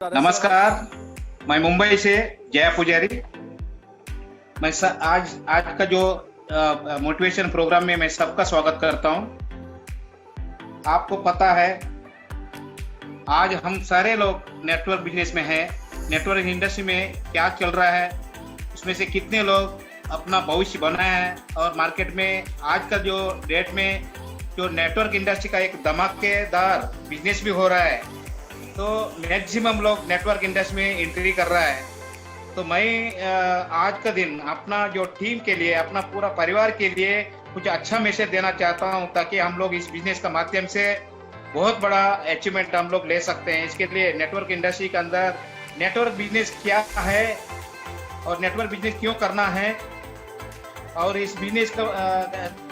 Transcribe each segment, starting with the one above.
नमस्कार। मैं मुंबई से जया पुजारी। आज आज का जो मोटिवेशन प्रोग्राम में मैं सबका स्वागत करता हूं। आपको पता है आज हम सारे लोग नेटवर्क बिजनेस में हैं। नेटवर्क इंडस्ट्री में क्या चल रहा है, उसमें से कितने लोग अपना भविष्य बनाए हैं और मार्केट में आज का जो डेट में जो नेटवर्क इंडस्ट्री का एक धमाकेदार बिजनेस भी हो रहा है, तो मैक्सिमम लोग नेटवर्क इंडस्ट्री में एंट्री कर रहा है। तो मैं आज का दिन अपना जो टीम के लिए, अपना पूरा परिवार के लिए कुछ अच्छा मैसेज देना चाहता हूं, ताकि हम लोग इस बिजनेस का माध्यम से बहुत बड़ा अचीवमेंट हम लोग ले सकते हैं। इसके लिए नेटवर्क इंडस्ट्री के अंदर नेटवर्क बिजनेस क्या है और नेटवर्क बिजनेस क्यों करना है और इस बिजनेस का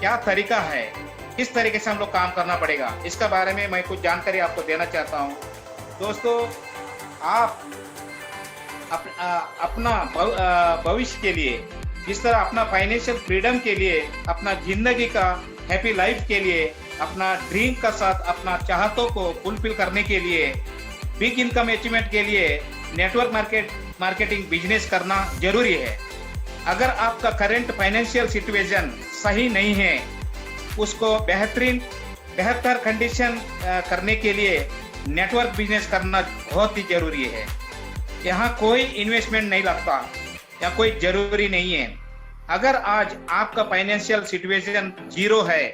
क्या तरीका है, किस तरीके से हम लोग काम करना पड़ेगा, इसका बारे में मैं कुछ जानकारी आपको देना चाहता हूँ। दोस्तों, आप अपना भविष्य के लिए, जिस तरह अपना फाइनेंशियल फ्रीडम के लिए, अपना जिंदगी का हैप्पी लाइफ के लिए, अपना ड्रीम का साथ अपना चाहतों को फुलफिल करने के लिए, बिग इनकम अचीवमेंट के लिए नेटवर्क मार्केटिंग बिजनेस करना जरूरी है। अगर आपका करंट फाइनेंशियल सिचुएशन सही नहीं है, उसको बेहतर कंडीशन करने के लिए नेटवर्क बिजनेस करना बहुत ही जरूरी है। यहाँ कोई इन्वेस्टमेंट नहीं लगता या कोई जरूरी नहीं है। अगर आज आपका फाइनेंशियल सिचुएशन जीरो है,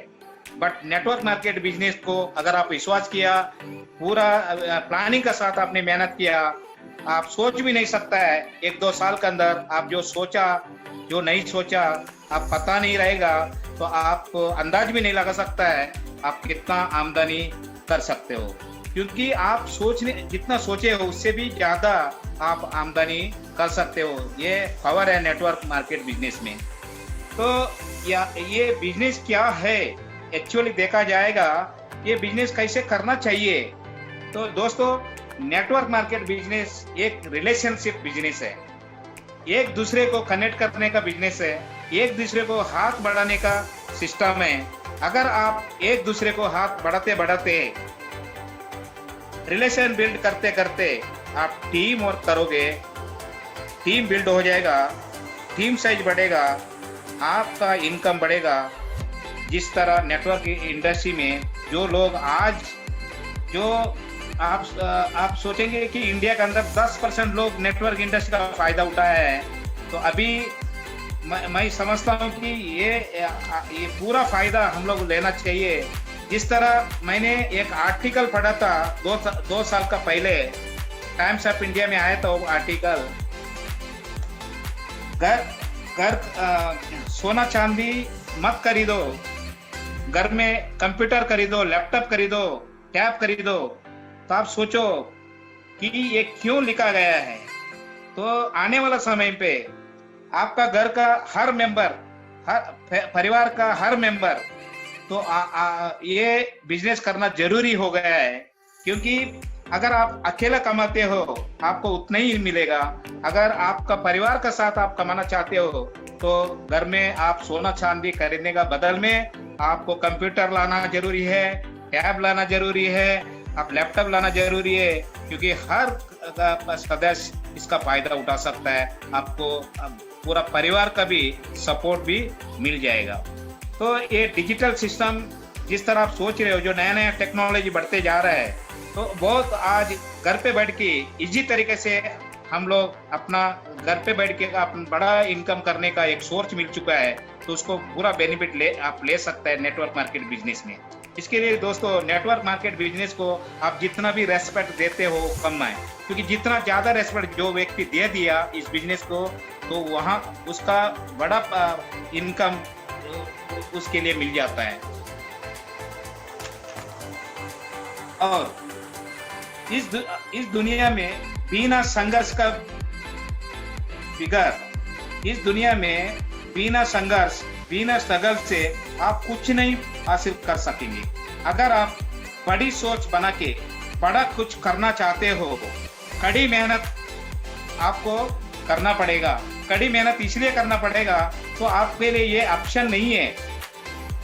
बट नेटवर्क मार्केट बिजनेस को अगर आप विश्वास किया, पूरा प्लानिंग का साथ आपने मेहनत किया, आप सोच भी नहीं सकता है 1-2 साल के अंदर आप जो सोचा, जो नहीं सोचा, आप पता नहीं रहेगा, तो आप अंदाज भी नहीं लगा सकता है आप कितना आमदनी कर सकते हो, क्योंकि आप जितना सोचे हो उससे भी ज्यादा आप आमदनी कर सकते हो। ये पावर है नेटवर्क मार्केट बिजनेस में। तो ये बिजनेस क्या है एक्चुअली देखा जाएगा, ये बिजनेस कैसे करना चाहिए। तो दोस्तों, नेटवर्क मार्केट बिजनेस एक रिलेशनशिप बिजनेस है, एक दूसरे को कनेक्ट करने का बिजनेस है, एक दूसरे को हाथ बढ़ाने का सिस्टम है। अगर आप एक दूसरे को हाथ बढ़ाते बढ़ाते, रिलेशन बिल्ड करते करते आप टीम वर्क करोगे, टीम बिल्ड हो जाएगा, टीम साइज बढ़ेगा, आपका इनकम बढ़ेगा। जिस तरह नेटवर्क इंडस्ट्री में जो लोग आज जो आप सोचेंगे कि इंडिया के अंदर 10% लोग नेटवर्क इंडस्ट्री का फायदा उठाया है, तो अभी मैं समझता हूँ कि ये पूरा फायदा हम लोग लेना चाहिए। जिस तरह मैंने एक आर्टिकल पढ़ा था 2 साल का पहले, टाइम्स ऑफ इंडिया में आया था वो आर्टिकल, घर सोना चांदी मत खरीदो, घर में कंप्यूटर खरीदो, लैपटॉप खरीदो, टैब खरीदो। तो आप सोचो कि ये क्यों लिखा गया है। तो आने वाला समय पे आपका घर का हर मेंबर, हर परिवार का हर मेंबर, तो ये बिजनेस करना जरूरी हो गया है, क्योंकि अगर आप अकेला कमाते हो आपको उतना ही मिलेगा। अगर आपका परिवार का साथ आप कमाना चाहते हो, तो घर में आप सोना चांदी खरीदने का बदल में आपको कंप्यूटर लाना जरूरी है, टैब लाना जरूरी है, आप लैपटॉप लाना जरूरी है, क्योंकि हर सदस्य इसका फायदा उठा सकता है। आपको पूरा परिवार का भी सपोर्ट भी मिल जाएगा। तो ये डिजिटल सिस्टम जिस तरह आप सोच रहे हो, जो नया नया टेक्नोलॉजी बढ़ते जा रहा है, तो बहुत आज घर पे बैठ के इजी तरीके से हम लोग अपना घर पे बैठ के अपना बड़ा इनकम करने का एक सोर्स मिल चुका है। तो उसको पूरा बेनिफिट आप ले सकते हैं नेटवर्क मार्केट बिजनेस में। इसके लिए दोस्तों, नेटवर्क मार्केट बिजनेस को आप जितना भी रेस्पेक्ट देते हो कम है, क्योंकि जितना ज्यादा रेस्पेक्ट जो व्यक्ति दे दिया इस बिजनेस को, तो वहाँ उसका बड़ा इनकम उसके लिए मिल जाता है। और इस दुनिया में बिना संघर्ष का इस दुनिया में बिना संघर्ष, बिना स्ट्रगल से आप कुछ नहीं हासिल कर सकेंगे। अगर आप बड़ी सोच बना के बड़ा कुछ करना चाहते हो, कड़ी मेहनत आपको करना पड़ेगा। कड़ी मेहनत इसलिए करना पड़ेगा तो आपके लिए ये ऑप्शन नहीं है,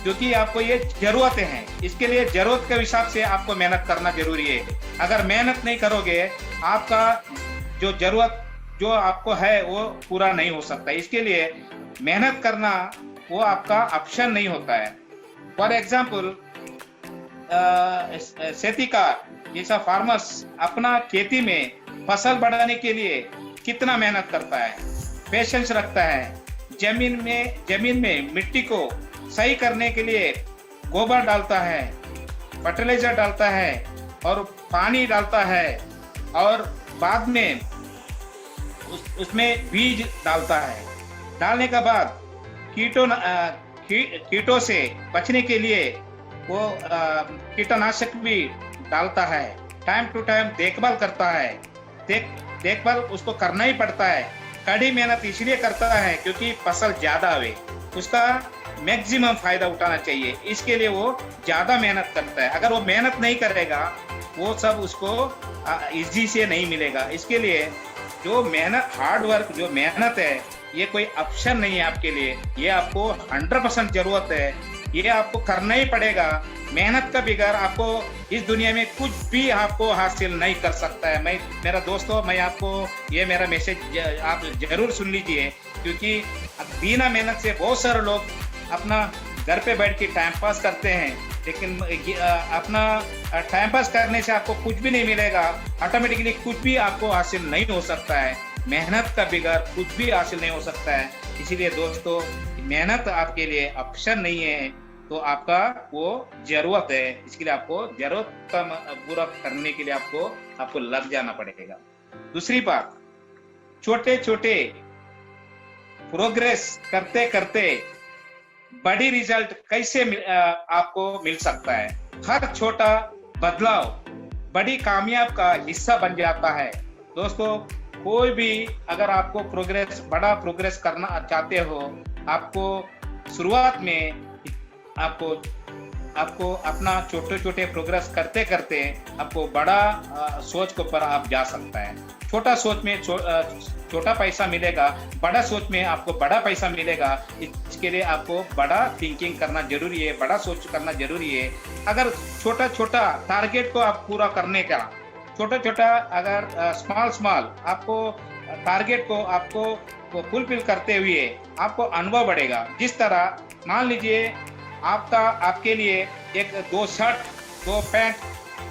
क्योंकि आपको ये जरूरतें हैं। इसके लिए जरूरत के हिसाब से आपको मेहनत करना जरूरी है। अगर मेहनत नहीं करोगे आपका जो जरूरत जो आपको है वो पूरा नहीं हो सकता। इसके लिए मेहनत करना वो आपका ऑप्शन नहीं होता है। फॉर एग्जाम्पल शेतीकार जैसा फार्मर्स अपना खेती में फसल बढ़ाने के लिए कितना मेहनत करता है, पेशेंस रखता है। जमीन में मिट्टी को सही करने के लिए गोबर डालता है, फर्टिलाइजर डालता है और पानी डालता है और बाद में उसमें बीज डालता है। डालने के बाद कीटों से बचने के लिए वो कीटनाशक भी डालता है। टाइम टू टाइम देखभाल करता है। देखभाल उसको करना ही पड़ता है। कड़ी मेहनत इसलिए करता है क्योंकि फसल ज्यादा आवे, उसका मैक्सिमम फायदा उठाना चाहिए। इसके लिए वो ज्यादा मेहनत करता है। अगर वो मेहनत नहीं करेगा वो सब उसको इजी से नहीं मिलेगा। इसके लिए जो मेहनत, हार्ड वर्क, जो मेहनत है, ये कोई ऑप्शन नहीं है आपके लिए। ये आपको 100% जरूरत है। ये आपको करना ही पड़ेगा। मेहनत का बिगैर आपको इस दुनिया में कुछ भी आपको हासिल नहीं कर सकता है। मेरा दोस्तों, मैं आपको ये मेरा मैसेज आप जरूर सुन लीजिए, क्योंकि बिना मेहनत से बहुत सारे लोग अपना घर पे बैठ के टाइम पास करते हैं, लेकिन अपना टाइम पास करने से आपको कुछ भी नहीं मिलेगा। ऑटोमेटिकली कुछ भी आपको हासिल नहीं हो सकता है। मेहनत का बिगैर कुछ भी हासिल नहीं हो सकता है। इसीलिए दोस्तों, मेहनत आपके लिए ऑप्शन नहीं है, तो आपका वो जरूरत है। इसके लिए आपको जरूरत का पूरा करने के लिए आपको लग जाना पड़ेगा। दूसरी बात, छोटे छोटे प्रोग्रेस करते करते बड़ी रिजल्ट कैसे आपको मिल सकता है। हर छोटा बदलाव बड़ी कामयाब का हिस्सा बन जाता है। दोस्तों, कोई भी अगर आपको बड़ा प्रोग्रेस करना चाहते हो, आपको शुरुआत में आपको अपना छोटे छोटे प्रोग्रेस करते करते आपको बड़ा सोच के ऊपर आप जा सकता है। छोटा सोच में छोटा पैसा मिलेगा, बड़ा सोच में आपको बड़ा पैसा मिलेगा। इसके लिए आपको बड़ा थिंकिंग करना जरूरी है, बड़ा सोच करना जरूरी है। अगर छोटा छोटा टारगेट को आप पूरा करने का, छोटा छोटा अगर स्मॉल आपको टारगेट को आपको फुलफिल करते हुए आपको अनुभव बढ़ेगा। जिस तरह मान लीजिए आपके लिए एक 2 शर्ट, 2 पैंट,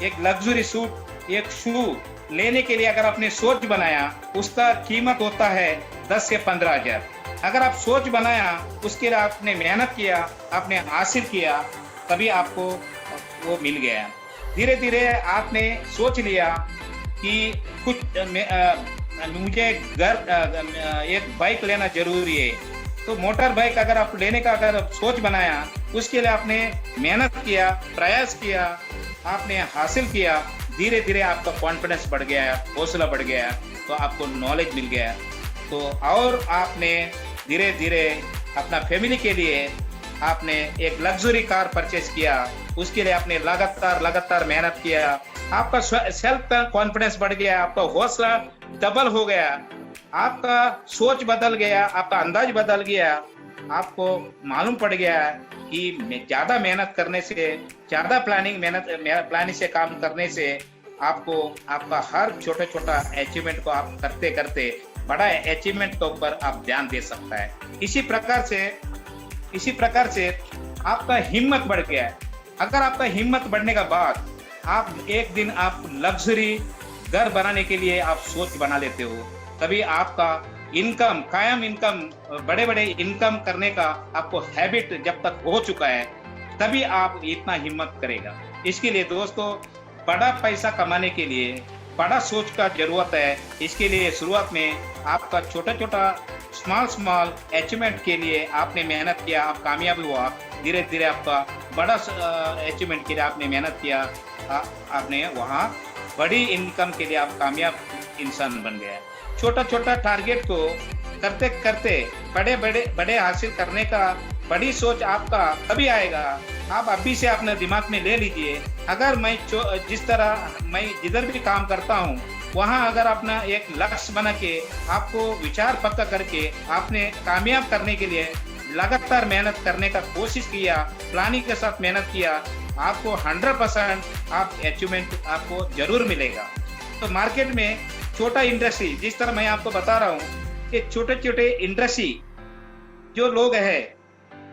एक लग्जरी सूट, एक शू लेने के लिए अगर आपने सोच बनाया, उसका कीमत होता है 10 से 15 हजार। अगर आप सोच बनाया, उसके लिए आपने मेहनत किया, आपने हासिल किया, तभी आपको वो मिल गया। धीरे धीरे आपने सोच लिया कि मुझे एक बाइक लेना जरूरी है, तो मोटर बाइक अगर आप लेने का अगर सोच बनाया, उसके लिए आपने मेहनत किया, प्रयास किया, आपने हासिल किया। धीरे धीरे आपका कॉन्फिडेंस बढ़ गया, हौसला बढ़ गया, तो आपको नॉलेज मिल गया। तो और आपने धीरे धीरे अपना फैमिली के लिए आपने एक लग्जरी कार परचेज किया। उसके लिए आपने लगातार मेहनत किया। आपका सेल्फ कॉन्फिडेंस बढ़ गया, आपका हौसला डबल हो गया, आपका सोच बदल गया, आपका अंदाज बदल गया। आपको मालूम पड़ गया कि ज्यादा मेहनत करने से, ज्यादा प्लानिंग से काम करने से आपका हर छोटा छोटा अचीवमेंट को आप करते करते बड़ा अचीवमेंट के ऊपर आप ध्यान दे सकता है। इसी प्रकार से आपका हिम्मत बढ़ गया है। अगर आपका हिम्मत बढ़ने का बाद आप एक दिन आप लग्जरी घर बनाने के लिए आप सोच बना लेते हो, तभी आपका इनकम, कायम इनकम, बड़े बड़े इनकम करने का आपको हैबिट जब तक हो चुका है, तभी आप इतना हिम्मत करेगा। इसके लिए दोस्तों, बड़ा पैसा कमाने के लिए बड़ा सोच का जरूरत है। इसके लिए शुरुआत में आपका छोटा छोटा स्मॉल अचीवमेंट के लिए आपने मेहनत किया, आप कामयाब हुआ। धीरे धीरे आपका बड़ा अचीवमेंट के लिए आपने मेहनत किया, आपने वहाँ बड़ी इनकम के लिए आप कामयाब इंसान बन गया। छोटा छोटा टारगेट को करते करते बड़े हासिल करने का बड़ी सोच आपका कभी आएगा। आप अभी से अपने दिमाग में ले लीजिए, अगर मैं जिधर भी काम करता हूँ, वहाँ अगर अपना एक लक्ष्य बना के आपको विचार पक्का करके आपने कामयाब करने के लिए लगातार मेहनत करने का कोशिश किया, प्लानिंग के साथ मेहनत किया, आपको 100% आप अचीवमेंट आपको जरूर मिलेगा। तो मार्केट में छोटा इंडस्ट्री, जिस तरह मैं आपको बता रहा हूँ कि छोटे छोटे इंडस्ट्री जो लोग हैं,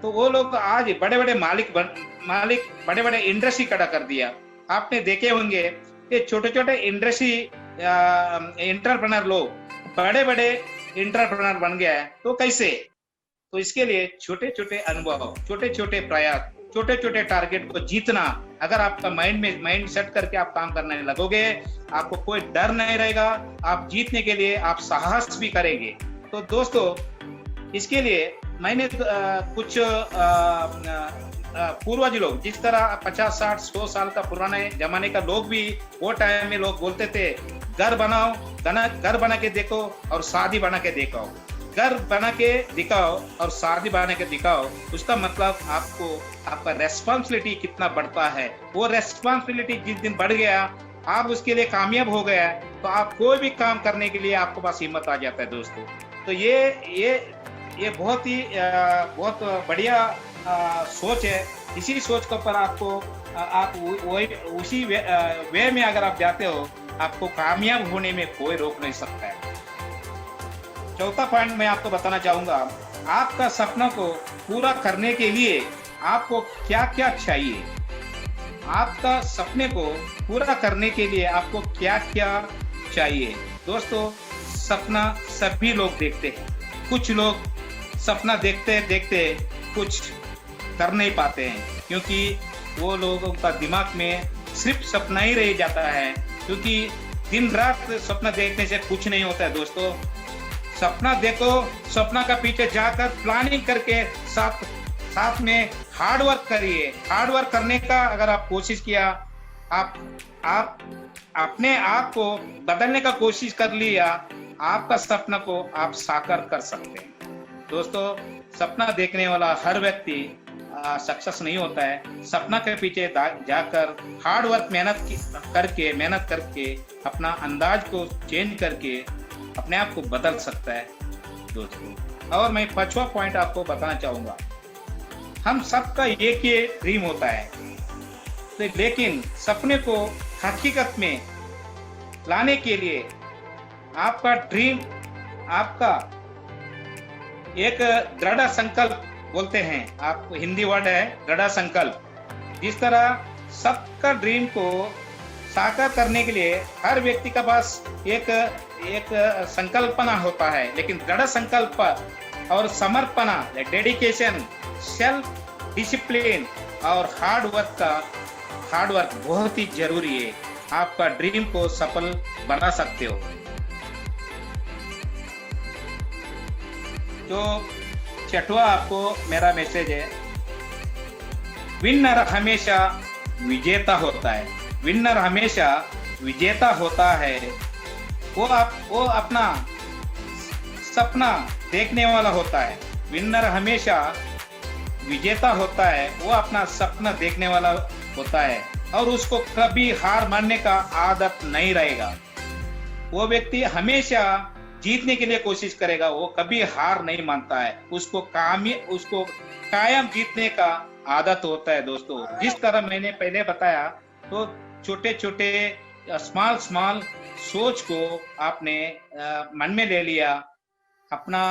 तो वो लोग आज बड़े बड़े मालिक बड़े बड़े इंडस्ट्री खड़ा कर दिया। आपने देखे होंगे कि छोटे छोटे इंडस्ट्री एंटरप्रेन्योर लोग बड़े बड़े एंटरप्रेन्योर बन गया है। तो कैसे? तो इसके लिए छोटे छोटे अनुभव, छोटे छोटे प्रयास, छोटे छोटे टारगेट को जीतना, अगर आपका माइंड सेट करके आप काम करने लगोगे, आपको कोई डर नहीं रहेगा। आप जीतने के लिए आप साहस भी करेंगे। तो दोस्तों, इसके लिए मैंने कुछ पूर्वज लोग, जिस तरह 50, 60, 100 साल का पुराने जमाने का लोग भी वो टाइम में लोग बोलते थे, घर बनाओ, घर बना के देखो और शादी बना के देखो। घर बना के दिखाओ और शादी बना के दिखाओ, उसका मतलब आपको आपका रेस्पॉन्सिबिलिटी कितना बढ़ता है। वो रेस्पॉन्सिबिलिटी जिस दिन बढ़ गया, आप उसके लिए कामयाब हो गया, तो आप कोई भी काम करने के लिए आपके पास हिम्मत आ जाता है दोस्तों। तो ये बहुत बढ़िया सोच है। इसी सोच के ऊपर आपको आप उसी वे में अगर आप जाते हो, आपको कामयाब होने में कोई रोक नहीं सकता है। चौथा पॉइंट मैं आपको बताना चाहूंगा, आपका सपना को पूरा करने के लिए आपको क्या क्या चाहिए। आपका सपने को पूरा करने के लिए आपको क्या क्या चाहिए। दोस्तों, सपना सभी लोग देखते हैं। कुछ लोग सपना देखते देखते कुछ कर नहीं पाते हैं, क्योंकि वो लोगों का दिमाग में सिर्फ सपना ही रह जाता है। क्योंकि दिन रात सपना देखने से कुछ नहीं होता है दोस्तों। सपना देखो, सपना का पीछे जाकर प्लानिंग करके साथ में हार्ड वर्क करिए। हार्ड वर्क करने का अगर आप कोशिश किया, आप अपने आप को बदलने का कोशिश कर लिया, आपका सपना को आप साकार कर सकते हैं। दोस्तों, सपना देखने वाला हर व्यक्ति सक्सेस नहीं होता है। सपना के पीछे जाकर हार्ड वर्क मेहनत करके अपना अंदाज को चेंज करके अपने आप को बदल सकता है दोस्तों। और मैं 5वां पॉइंट आपको बताना चाहूंगा, हम सबका एक ही ड्रीम होता है, तो लेकिन सपने को हकीकत में लाने के लिए आपका ड्रीम, आपका एक दृढ़ संकल्प बोलते हैं, आप हिंदी वर्ड है दृढ़ संकल्प। जिस तरह सबका ड्रीम को साकार करने के लिए हर व्यक्ति के पास एक संकल्पना होता है, लेकिन दृढ़ संकल्प और समर्पणा, डेडिकेशन, सेल्फ डिसिप्लिन और हार्ड वर्क बहुत ही जरूरी है। आपका ड्रीम को सफल बना सकते हो। तो 6वां आपको मेरा मैसेज है, विनर हमेशा विजेता होता है। विनर हमेशा विजेता होता है। वो अपना सपना देखने वाला होता है। विनर हमेशा विजेता होता है, वो अपना सपना देखने वाला होता है और उसको कभी हार मानने का आदत नहीं रहेगा। वो व्यक्ति हमेशा जीतने के लिए कोशिश करेगा, वो कभी हार नहीं मानता है। उसको कायम जीतने का आदत होता है दोस्तों। जिस तरह मैंने पहले बताया, तो छोटे छोटे स्मॉल सोच को आपने मन में ले लिया, अपना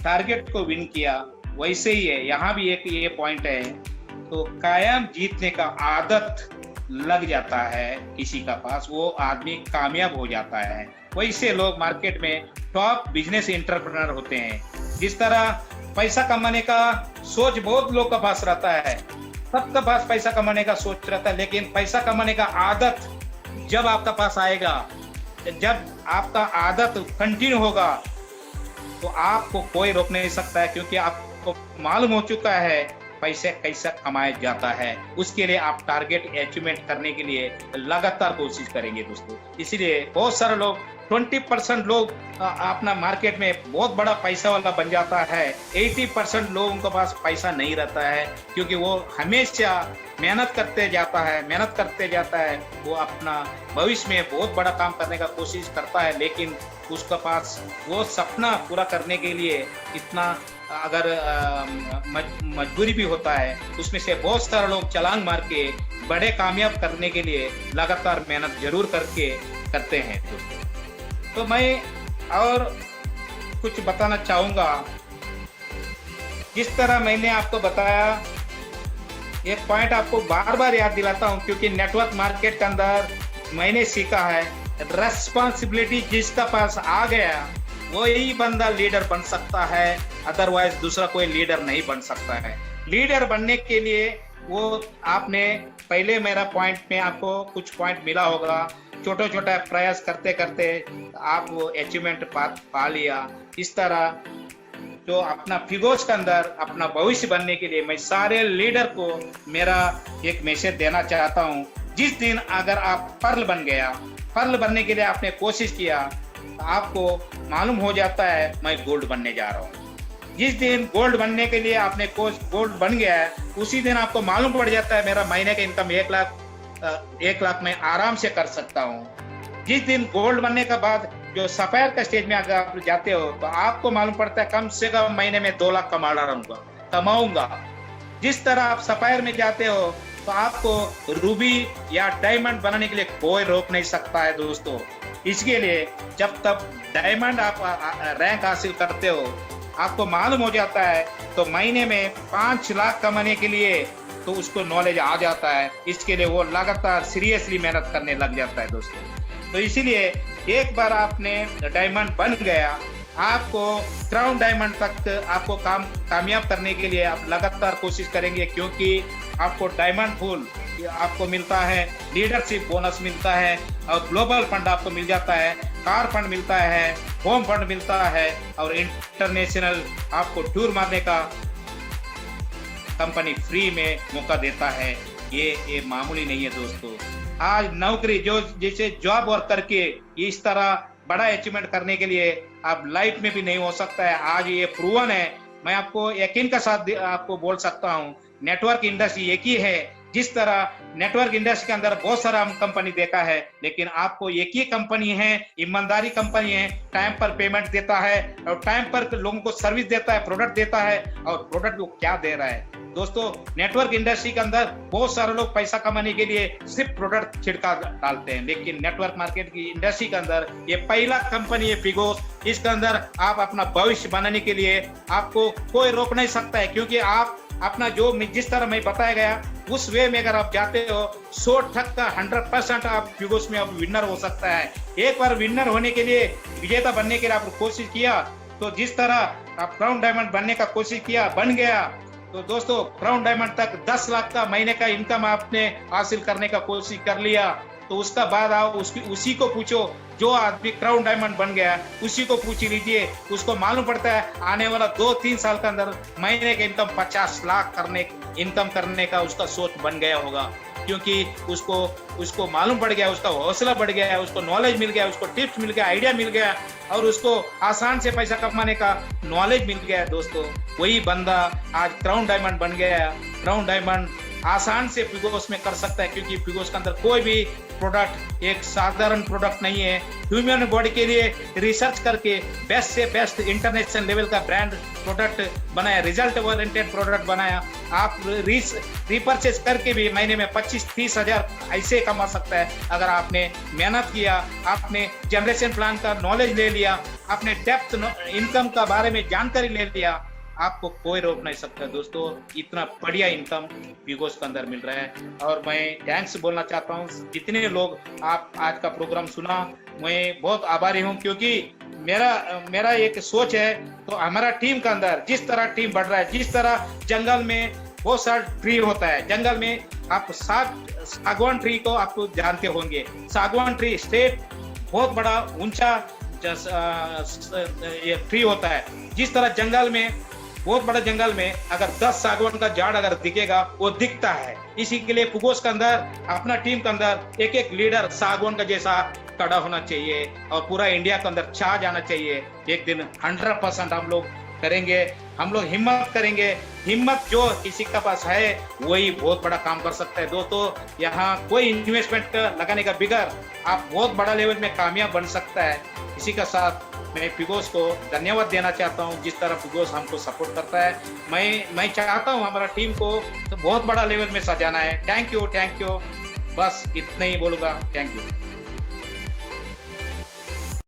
टारगेट को विन किया, वैसे ही है यहाँ भी एक ये पॉइंट है। तो कायम जीतने का आदत लग जाता है किसी का पास, वो आदमी कामयाब हो जाता है। वैसे लोग मार्केट में टॉप बिजनेस एंटरप्रेन्योर होते हैं। जिस तरह पैसा कमाने का सोच बहुत लोग के पास रहता है, सबके पास पैसा कमाने का सोच रहता है, लेकिन पैसा कमाने का आदत जब आपका पास आएगा, जब आपका आदत कंटिन्यू होगा, तो आपको कोई रोक नहीं सकता है, क्योंकि आपको मालूम हो चुका है पैसे कैसे कमाया जाता है। उसके लिए आप टारगेट अचीवमेंट करने के लिए लगातार कोशिश करेंगे दोस्तों। इसीलिए बहुत सारे लोग 20% लोग अपना मार्केट में बहुत बड़ा पैसा वाला बन जाता है, 80% लोगों के पास पैसा नहीं रहता है, क्योंकि वो हमेशा मेहनत करते जाता है। वो अपना भविष्य में बहुत बड़ा काम करने का कोशिश करता है, लेकिन उसके पास वो सपना पूरा करने के लिए इतना अगर मजबूरी भी होता है, उसमें से बहुत सारे लोग छलांग मार के बड़े कामयाब करने के लिए लगातार मेहनत जरूर करके करते हैं दोस्तों। तो मैं और कुछ बताना चाहूँगा, जिस तरह मैंने आपको बताया, एक पॉइंट आपको बार बार याद दिलाता हूँ, क्योंकि नेटवर्क मार्केट के अंदर मैंने सीखा है, रेस्पॉन्सिबिलिटी जिसका पास आ गया वही बंदा लीडर बन सकता है, अदरवाइज दूसरा कोई लीडर नहीं बन सकता है। लीडर बनने के लिए वो आपने पहले मेरा पॉइंट में आपको कुछ पॉइंट मिला होगा, छोटा छोटा प्रयास करते करते आप वो अचीवमेंट पा लिया। इस तरह जो अपना फिगोस के अंदर अपना भविष्य बनने के लिए मैं सारे लीडर को मेरा एक मैसेज देना चाहता हूँ। जिस दिन अगर आप पर्ल बन गया, पर्ल बनने के लिए आपने कोशिश किया, तो आपको मालूम हो जाता है मैं गोल्ड बनने जा रहा हूँ। जिस दिन गोल्ड बनने के लिए आपने गोल्ड बन गया है, उसी दिन आपको मालूम पड़ जाता है मेरा महीने का इनकम 1 लाख मैं आराम से कर सकता हूँ। जिस दिन गोल्ड बनने के बाद जो सफायर का स्टेज में अगर आप जाते हो, तो आपको मालूम पड़ता है कम से कम महीने में 2 लाख कमाऊंगा। जिस तरह आप सफायर में जाते हो, तो आपको रूबी या डायमंड बनाने के लिए कोई रोक नहीं सकता है दोस्तों। इसके लिए जब तक डायमंड आप रैंक हासिल करते हो, आपको मालूम हो जाता है, तो महीने में 5 लाख कमाने के लिए तो उसको नॉलेज आ जाता है। इसके लिए वो लगातार सीरियसली मेहनत करने लग जाता है दोस्तों। तो इसीलिए एक बार आपने डायमंड बन गया, आपको क्राउन डायमंड तक आपको कामयाब करने के लिए आप लगातार कोशिश करेंगे, क्योंकि आपको डायमंड फुल आपको मिलता है, लीडरशिप बोनस मिलता है, और ग्लोबल फंड आपको मिल जाता है, कार फंड मिलता है, होम फंड मिलता है, और इंटरनेशनल आपको टूर मारने का कंपनी फ्री में मौका देता है। ये मामूली नहीं है दोस्तों। आज नौकरी जो जैसे जॉब वर्क करके इस तरह बड़ा अचीवमेंट करने के लिए आप लाइफ में भी नहीं हो सकता है। आज ये प्रूवन है, मैं आपको यकीन के साथ आपको बोल सकता हूँ, नेटवर्क इंडस्ट्री एक ही है। जिस तरह नेटवर्क इंडस्ट्री के अंदर बहुत सारा कंपनी देखा है, लेकिन आपको एक ही कंपनी है, ईमानदारी कंपनी है, टाइम पर पेमेंट देता है और टाइम पर लोगों को सर्विस देता है, प्रोडक्ट देता है। और प्रोडक्ट वो क्या दे रहा है दोस्तों, नेटवर्क इंडस्ट्री के अंदर बहुत सारे लोग पैसा कमाने के लिए सिर्फ प्रोडक्ट छिड़का डालते हैं, लेकिन नेटवर्क मार्केट की इंडस्ट्री के अंदर ये पहला कंपनी है फिगोस। इसके अंदर आप अपना भविष्य बनाने के लिए आपको कोई रोक नहीं सकता है, क्योंकि आप अपना जो जिस तरह मैं बताया गया उस वे में अगर आप जाते हो, 100% आप फिगोस में आप विनर हो सकता है। एक बार विनर होने के लिए, विजेता बनने के लिए आप कोशिश किया, तो जिस तरह आप क्राउन डायमंड बनने का कोशिश किया, बन गया, तो दोस्तों क्राउन डायमंड तक 10 लाख का महीने का इनकम आपने हासिल करने का कोशिश कर लिया, तो उसका बाद आओ उसी को पूछो, जो आदमी क्राउन डायमंड बन गया उसी को पूछ लीजिए, उसको मालूम पड़ता है आने वाला 2-3 साल के अंदर महीने का इनकम 50 लाख इनकम करने का उसका सोच बन गया होगा, क्योंकि उसको मालूम पड़ गया, उसका हौसला बढ़ गया, उसको नॉलेज मिल गया, उसको टिप्स मिल गया, आइडिया मिल गया, और उसको आसान से पैसा कमाने का नॉलेज मिल गया दोस्तों। वही बंदा आज क्राउन डायमंड बन गया। क्राउन डायमंड आसान से फिगोस में कर सकता है, क्योंकि फिगोस के अंदर कोई भी प्रोडक्ट एक साधारण प्रोडक्ट नहीं है। ह्यूमन बॉडी के लिए रिसर्च करके बेस्ट से बेस्ट इंटरनेशनल लेवल का ब्रांड प्रोडक्ट बनाया, रिजल्ट ओरिएंटेड प्रोडक्ट बनाया। आप रिपर्चेस करके भी महीने में 25-30 हजार ऐसे कमा सकता है, अगर आपने मेहनत किया, आपने जनरेशन प्लान का नॉलेज ले लिया, आपने डेप्थ इनकम का बारे में जानकारी ले लिया, आपको कोई रोक नहीं सकता दोस्तों। इतना बढ़िया इनकम फिगोस के अंदर मिल रहा है। और मैं थैंक्स बोलना चाहता हूँ जितने लोग आप आज का प्रोग्राम सुना, मैं बहुत आभारी हूँ, क्योंकि मेरा एक सोच है, तो हमारा टीम के अंदर जिस तरह टीम बढ़ रहा है, जिस तरह जंगल में बहुत सारा ट्री होता है, जंगल में आप सागवान ट्री को आप जानते होंगे, सागवान ट्री स्टेट बहुत बड़ा ऊंचा ट्री होता है। जिस तरह जंगल में, बहुत बड़ा जंगल में अगर 10 सागवान का झाड़ अगर दिखेगा, वो दिखता है। इसी के लिए फिगोस के अंदर अपना टीम के अंदर एक लीडर सागवान का जैसा खड़ा होना चाहिए, और पूरा इंडिया के अंदर छा जाना चाहिए। एक दिन 100% हम लोग करेंगे, हम लोग हिम्मत करेंगे। हिम्मत जो किसी के पास है वही बहुत बड़ा काम कर सकता है दोस्तों। यहाँ कोई इन्वेस्टमेंट लगाने का बिगर आप बहुत बड़ा लेवल में कामयाब बन सकता है। इसी के साथ मैं फिगोस को धन्यवाद देना चाहता हूँ, जिस तरह फिगोस हमको सपोर्ट करता है। मैं चाहता हूँ हमारा टीम को तो बहुत बड़ा लेवल में सजाना है। थैंक यू, बस इतना ही बोलूँगा। Thank you.